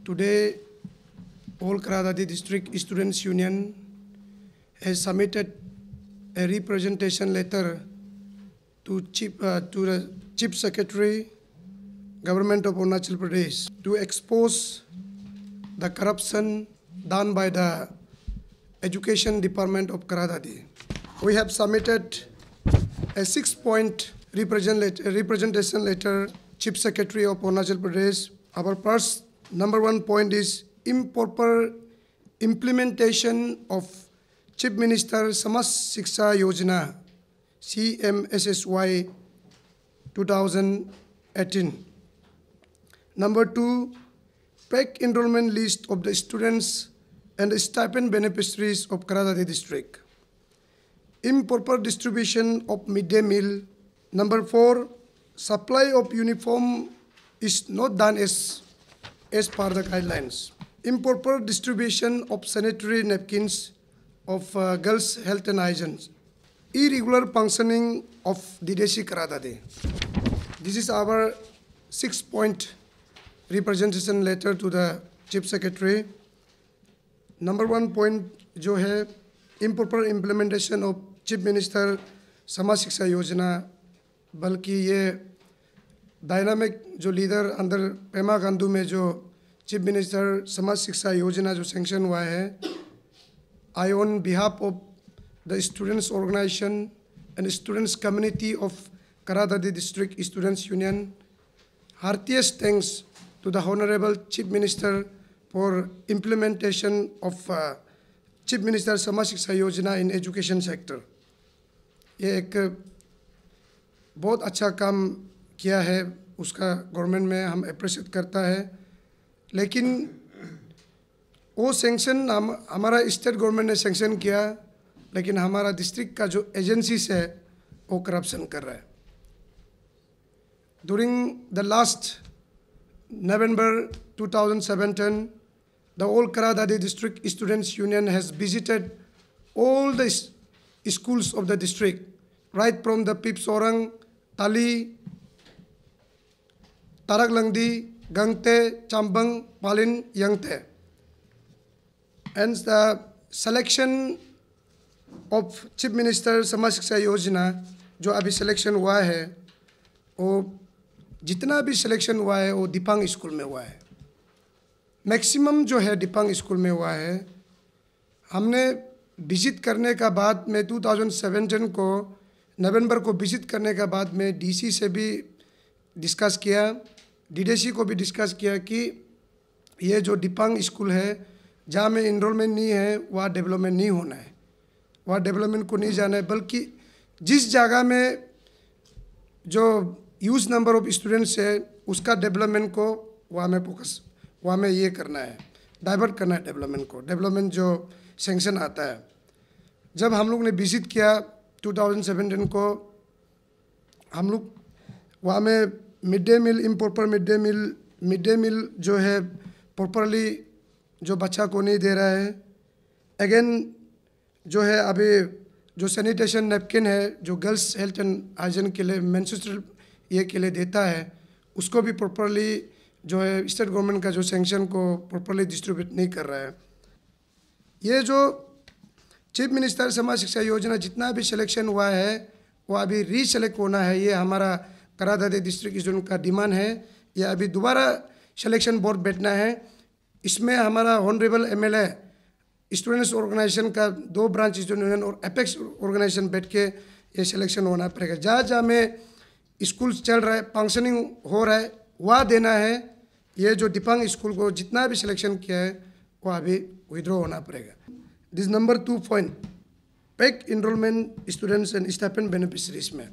Today, all Karadadi District Students Union has submitted a representation letter to the Chief Secretary, Government of Arunachal Pradesh, to expose the corruption done by the Education Department of Karadadi. We have submitted a 6-point representation letter, Chief Secretary of Arunachal Pradesh. Our first number 1 point is improper implementation of Chief Minister Samaj Shiksha Yojana, CMSSY 2018. Number 2, fake enrollment list of the students and the stipend beneficiaries of Karadadi district. Improper distribution of midday meal. Number 4, supply of uniform is not done as per the guidelines. Improper distribution of sanitary napkins of girls' health and hygiene. Irregular functioning of DDC Karadadi. This is our 6-point representation letter to the Chief Secretary. Number 1 point जो है improper implementation of Chief Minister समाज शिक्षा योजना, बल्कि ये dynamic जो leader अंदर पेमा खांडू में जो चीफ मिनिस्टर समाज शिक्षा योजना जो सैंक्शन हुआ है, I on behalf of the students organization and students community of Karadadi District Students Union, heartiest thanks to the Honorable Chief Minister for implementation of Chief Minister Samaj Shiksha Yojana in education sector. ये एक बहुत अच्छा काम किया है, उसका government में हम अप्रिशिएट करता है, लेकिन वो सैंक्शन हमारा स्टेट गवर्नमेंट ने सैंक्शन किया, लेकिन हमारा डिस्ट्रिक्ट का जो एजेंसीज है वो करप्शन कर रहा है. During the last November 2017, the whole Karadadi District Students Union has visited all the schools of the district, right from the Pipsorang, Tali, Taraglangdi, Gangte, Chambang, Palin, Yangte. And the selection of Chief Minister Samaj Shiksha Yojana, जो अभी selection हुआ है, वो जितना भी selection हुआ है वो दिपांग स्कूल में हुआ है. मैक्सिमम जो है दिपांग स्कूल में हुआ है. हमने विजिट करने का बाद में 2017 को नवंबर को विजिट करने का बाद में डीसी से भी डिस्कस किया, डीडीसी को भी डिस्कस किया कि ये जो दिपांग स्कूल है जहाँ में इनरोलमेंट नहीं है वहाँ डेवलपमेंट नहीं होना है, वहाँ डेवलपमेंट को नहीं जाना है, बल्कि जिस जगह में जो यूज नंबर ऑफ स्टूडेंट्स है उसका डेवलपमेंट को वहाँ में फोकस, वहाँ में ये करना है, डाइवर्ट करना है डेवलपमेंट को. डेवलपमेंट जो सैंक्शन आता है, जब हम लोग ने विजिट किया 2017 को, हम लोग वहाँ में mid day meal, improper mid day meal जो है प्रॉपरली जो बच्चा को नहीं दे रहा है. अगेन जो है अभी जो सैनिटेशन नैपकिन है जो गर्ल्स हेल्थ एंड हाइजीन के लिए मेंस्ट्रुअल ये के लिए देता है, उसको भी प्रॉपरली जो है स्टेट गवर्नमेंट का जो सैंक्शन को प्रॉपरली डिस्ट्रीब्यूट नहीं कर रहा है. ये जो चीफ मिनिस्टर समाज शिक्षा योजना जितना भी सिलेक्शन हुआ है वो अभी रीसेलेक्ट होना है. ये हमारा करादादी डिस्ट्रिक्ट स्टूडेंट का डिमांड है. ये अभी दोबारा सिलेक्शन बोर्ड बैठना है. इसमें हमारा ऑनरेबल एमएलए स्टूडेंट्स ऑर्गेनाइजेशन का 2 ब्रांच स्टूडेंट यूनियन और एपेक्स ऑर्गेनाइजेशन बैठ के ये सिलेक्शन होना पड़ेगा. जहाँ जहाँ में स्कूल चल रहा है, फंक्शनिंग हो रहा है, वहाँ देना है. ये जो दिपांग स्कूल को जितना भी सिलेक्शन किया है वो अभी विड्रॉ होना पड़ेगा. This number 2 point, fake enrolment students and stipend beneficiaries में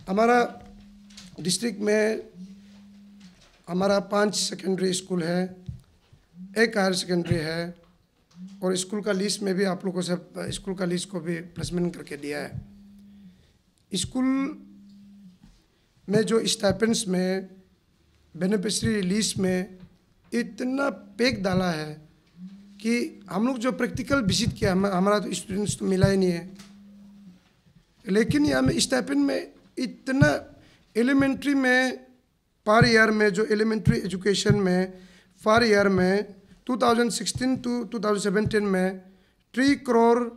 हमारा डिस्ट्रिक्ट में हमारा 5 सेकेंडरी स्कूल है, 1 हायर सेकेंडरी है, और स्कूल का लिस्ट में भी आप लोगों से स्कूल का लिस्ट को भी प्लेसमेंट करके दिया है. स्कूल में जो स्टाइपेंड्स में बेनिफिशरी लिस्ट में इतना पैक डाला है कि हम लोग जो प्रैक्टिकल विजिट किया, हमारा तो स्टूडेंट्स तो मिला ही नहीं है, लेकिन यहाँ में स्टाइपेंड में इतना एलिमेंट्री में पर ईयर में जो एलिमेंट्री एजुकेशन में पर ईयर में 2016 टू 2017 में 3 करोड़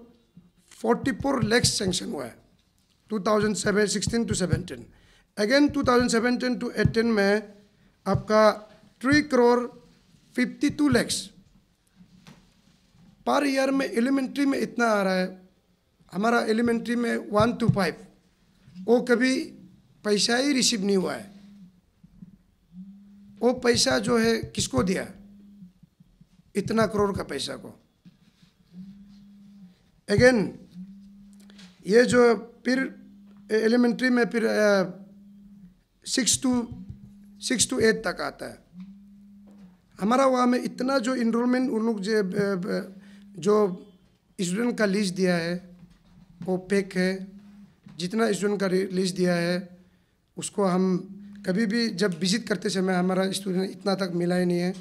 44 लाख सेंक्शन हुआ है 2016 टू 17। अगेन 2017 टू 18 में आपका 3 करोड़ 52 लाख पर ईयर में। एलिमेंट्री में इतना आ रहा है, हमारा एलिमेंट्री में 1 to 5 वो कभी पैसा ही रिसीव नहीं हुआ है। वो पैसा जो है किसको दिया, इतना करोड़ का पैसा को। अगेन ये जो फिर एलिमेंट्री में फिर 6 to 8 तक आता है। हमारा वहाँ में इतना जो इनरोलमेंट उन लोग जो स्टूडेंट का लिस्ट दिया है वो पैक है। जितना स्टूडेंट का लिस्ट दिया है उसको हम कभी भी जब विजिट करते समय हमारा स्टूडेंट इतना तक मिला ही नहीं है।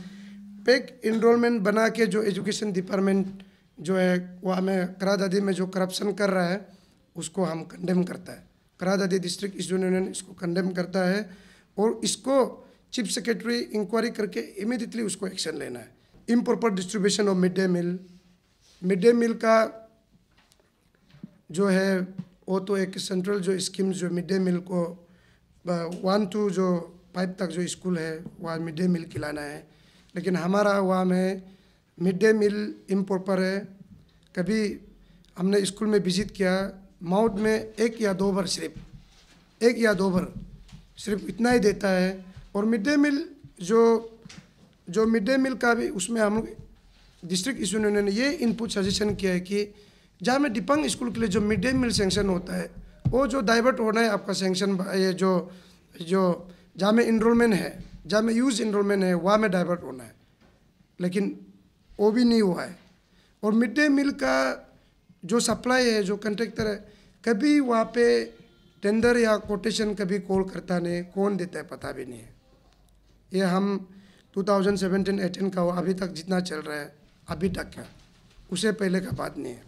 पैक इनरोलमेंट बना के जो एजुकेशन डिपार्टमेंट जो है वो हमें करादादी में जो करप्शन कर रहा है उसको हम कंडेम करता है। करादादी डिस्ट्रिक्ट स्टूडेंट यूनियन इसको कंडेम करता है और इसको चीफ सेक्रेटरी इंक्वायरी करके इमीडिएटली उसको एक्शन लेना है। Improper distribution of mid day meal का जो है वो तो एक सेंट्रल जो स्कीम जो मिड डे मील को 1 to 5 तक जो स्कूल है वहाँ मिड डे मील खिलाना है। लेकिन हमारा वहाँ में मिड डे मील इम्प्रॉपर है। कभी हमने स्कूल में विजिट किया, माउथ में 1 या 2 बार सिर्फ इतना ही देता है। और मिड डे मील जो मिड डे मील का भी उसमें हम डिस्ट्रिक्ट स्टूडेंट ने ये इनपुट सजेशन किया है कि जहाँ में दिपांग स्कूल के लिए जो मिड डे मील सेंक्शन होता है वो जो डाइवर्ट होना है आपका सेंक्शन, ये जो जहाँ में इनरोलमेंट है, जहाँ में यूज इनरोलमेंट है वहाँ में डाइवर्ट होना है, लेकिन वो भी नहीं हुआ है। और मिड डे मील का जो सप्लाई है, जो कंट्रैक्टर है, कभी वहाँ पे टेंडर या कोटेशन कभी कॉल करता नहीं, कौन देता है पता भी नहीं है। ये हम 2017-18 का अभी तक जितना चल रहा है अभी तक का, उससे पहले का बात नहीं है।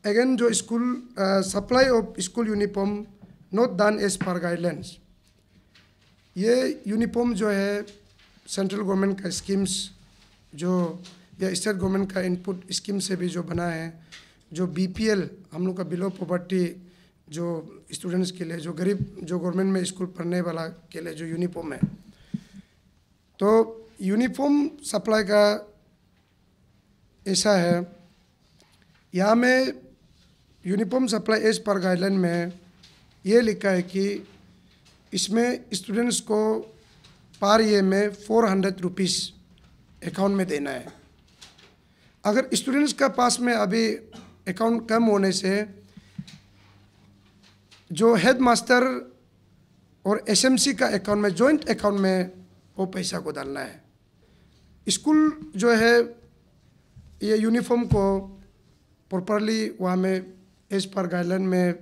अगेन जो school supply of school uniform not done as per guidelines. ये यूनिफॉर्म जो है सेंट्रल गवर्नमेंट का स्कीम्स जो या स्टेट गवर्नमेंट का इनपुट स्कीम से भी जो बना है, जो बीपीएल हम लोग का बिलो पॉवर्टी जो स्टूडेंट्स के लिए, जो गरीब जो गवर्नमेंट में स्कूल पढ़ने वाला के लिए जो यूनिफॉर्म है, तो यूनिफॉर्म सप्लाई का ऐसा है, यहाँ में uniform supply as per guideline में ये लिखा है कि इसमें स्टूडेंट्स को पर ईयर में 400 रुपीज़ अकाउंट में देना है। अगर स्टूडेंट्स का पास में अभी अकाउंट कम होने से जो हेड मास्टर और एसएमसी का अकाउंट में, जॉइंट अकाउंट में वो पैसा को डालना है। स्कूल जो है ये यूनिफॉर्म को प्रॉपरली वहाँ में एज पर गाइडलाइन में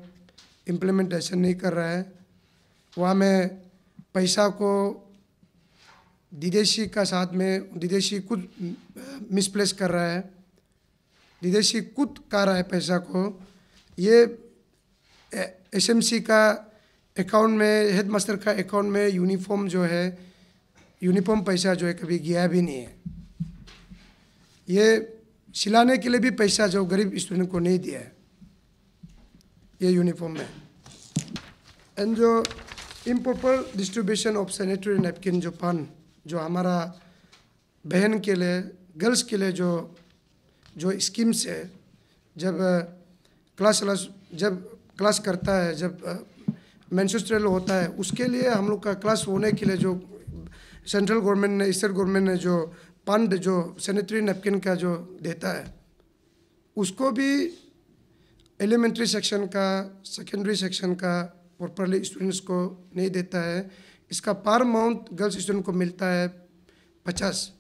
इम्प्लीमेंटेशन नहीं कर रहा है। वहाँ में पैसा को विदेशी का साथ में विदेशी खुद मिसप्लेस कर रहा है, विदेशी खुद कर रहा है पैसा को। ये एसएमसी का अकाउंट में, हेड मास्टर का अकाउंट में यूनिफॉर्म जो है, यूनिफॉर्म पैसा जो है कभी गया भी नहीं है। ये सिलाने के लिए भी पैसा जो गरीब स्टूडेंट को नहीं दिया है ये यूनिफॉर्म में। एंड जो improper distribution of sanitary napkin जो पान जो हमारा बहन के लिए, गर्ल्स के लिए जो स्कीम्स है, जब क्लास करता है, जब मेंस्ट्रुअल होता है, उसके लिए हम लोग का क्लास होने के लिए जो सेंट्रल गवर्नमेंट ने, स्टेट गवर्नमेंट ने जो फंड जो सैनिटरी नैपकिन का जो देता है, उसको भी एलिमेंट्री सेक्शन का, सेकेंडरी सेक्शन का प्रॉपरली स्टूडेंट्स को नहीं देता है। इसका पर मंथ गर्ल्स स्टूडेंट को मिलता है 50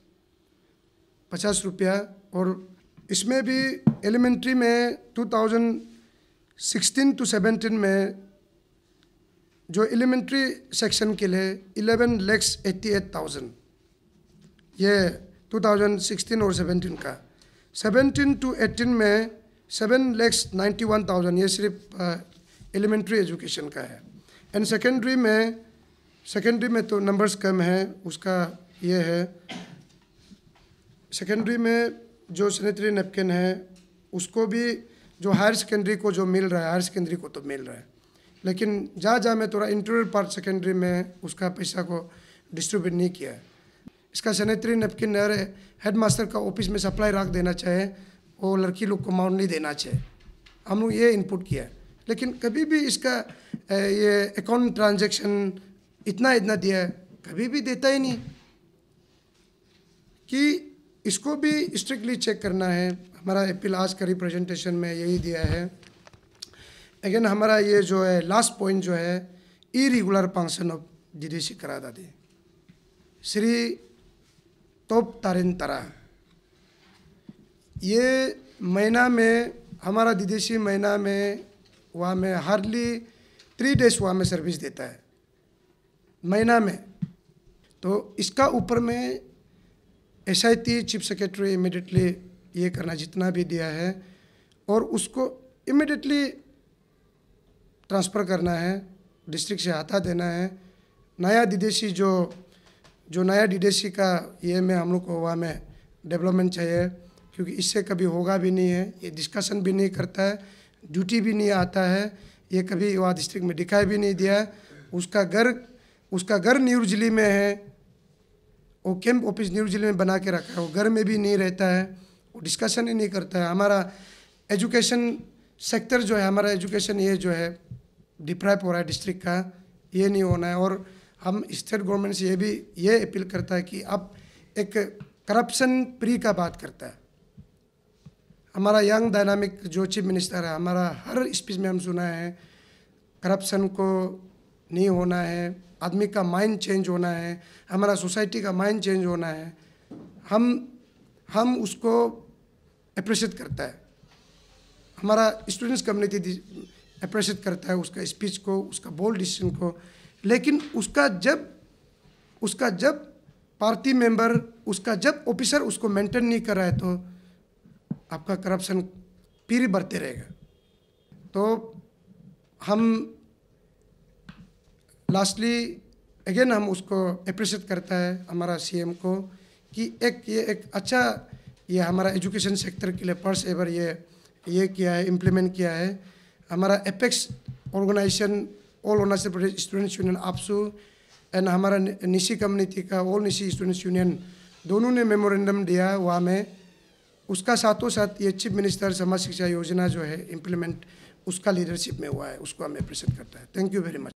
रुपया। और इसमें भी एलिमेंट्री में 2016 to 17 में जो एलिमेंट्री सेक्शन के लिए 11,88,000, ये 2016 और 17 का। 17 to 18 में 7,91,000, ये सिर्फ एलिमेंट्री एजुकेशन का है। एंड सेकेंडरी में तो नंबर्स कम है, उसका ये है सेकेंडरी में जो सैनिटरी नैपकिन है उसको भी जो हायर सेकेंडरी को जो मिल रहा है, हायर सेकेंडरी को तो मिल रहा है, लेकिन जहाँ मैं थोड़ा इंटीरियर पार्ट सेकेंडरी में उसका पैसा को डिस्ट्रीब्यूट नहीं किया है। इसका सैनिटरी नैपकिन हेडमास्टर का ऑफिस में सप्लाई रख देना चाहिए, वो लड़की लोग को अमाउंट नहीं देना चाहिए। हम लोग ये इनपुट किया है, लेकिन कभी भी इसका ये अकाउंट ट्रांजैक्शन इतना दिया है, कभी भी देता ही नहीं। कि इसको भी स्ट्रिक्टली चेक करना है। हमारा अपील आज का रिप्रेजेंटेशन में यही दिया है। अगेन हमारा ये जो है लास्ट पॉइंट जो है इरेगुलर फंक्शन ऑफ डीडीसी करादादी श्री तोप तारिन तरा, ये महीना में हमारा डीडीसी महीना में वहाँ में हार्डली 3 डेज वहाँ में सर्विस देता है महीना में। तो इसका ऊपर में SIT चीफ सेक्रेटरी इमिडिएटली ये करना जितना भी दिया है और उसको इमिडिएटली ट्रांसफ़र करना है, डिस्ट्रिक्ट से हटा देना है। नया डीडीसी जो नया डीडीसी का ये में हम लोग को वहाँ में डेवलपमेंट चाहिए, क्योंकि इससे कभी होगा भी नहीं है, ये डिस्कशन भी नहीं करता है, ड्यूटी भी नहीं आता है, ये कभी वहाँ डिस्ट्रिक्ट में दिखाई भी नहीं दिया। उसका घर न्यू दिल्ली में है, वो कैंप ऑफिस न्यू दिल्ली में बना के रखा है, वो घर में भी नहीं रहता है, वो डिस्कशन ही नहीं करता है। हमारा एजुकेशन सेक्टर जो है, हमारा एजुकेशन ये जो है डिप्राइव हो रहा है डिस्ट्रिक्ट का, ये नहीं होना है। और हम स्टेट गवर्नमेंट से ये अपील करता है कि अब एक करप्शन फ्री का बात करता है। हमारा यंग डायनामिक जो चीफ मिनिस्टर है, हमारा हर स्पीच में हम सुना है करप्शन को नहीं होना है, आदमी का माइंड चेंज होना है, हमारा सोसाइटी का माइंड चेंज होना है। हम उसको अप्रिशिएट करता है, हमारा स्टूडेंट्स कम्युनिटी अप्रिशिएट करता है उसका स्पीच को, उसका बोल्ड डिसीजन को। लेकिन उसका जब पार्टी मेंबर, उसका जब ऑफिसर उसको मेंटेन नहीं कर रहा है, तो आपका करप्शन फिर बढ़ते रहेगा। तो हम लास्टली अगेन हम उसको अप्रिशिएट करता है हमारा CM को कि ये एक अच्छा ये हमारा एजुकेशन सेक्टर के लिए फर्स्ट एवर ये किया है, इम्प्लीमेंट किया है। हमारा apex organisation all Arunachal Pradesh students union APSU and हमारा निशी कम्युनिटी का ऑल निशी स्टूडेंट्स यूनियन दोनों ने मेमोरेंडम दिया वहाँ में। उसका साथों साथ ये चीफ मिनिस्टर समाज शिक्षा योजना जो है इम्प्लीमेंट उसका लीडरशिप में हुआ है, उसको हम अप्रिशिएट करता है। Thank you very much.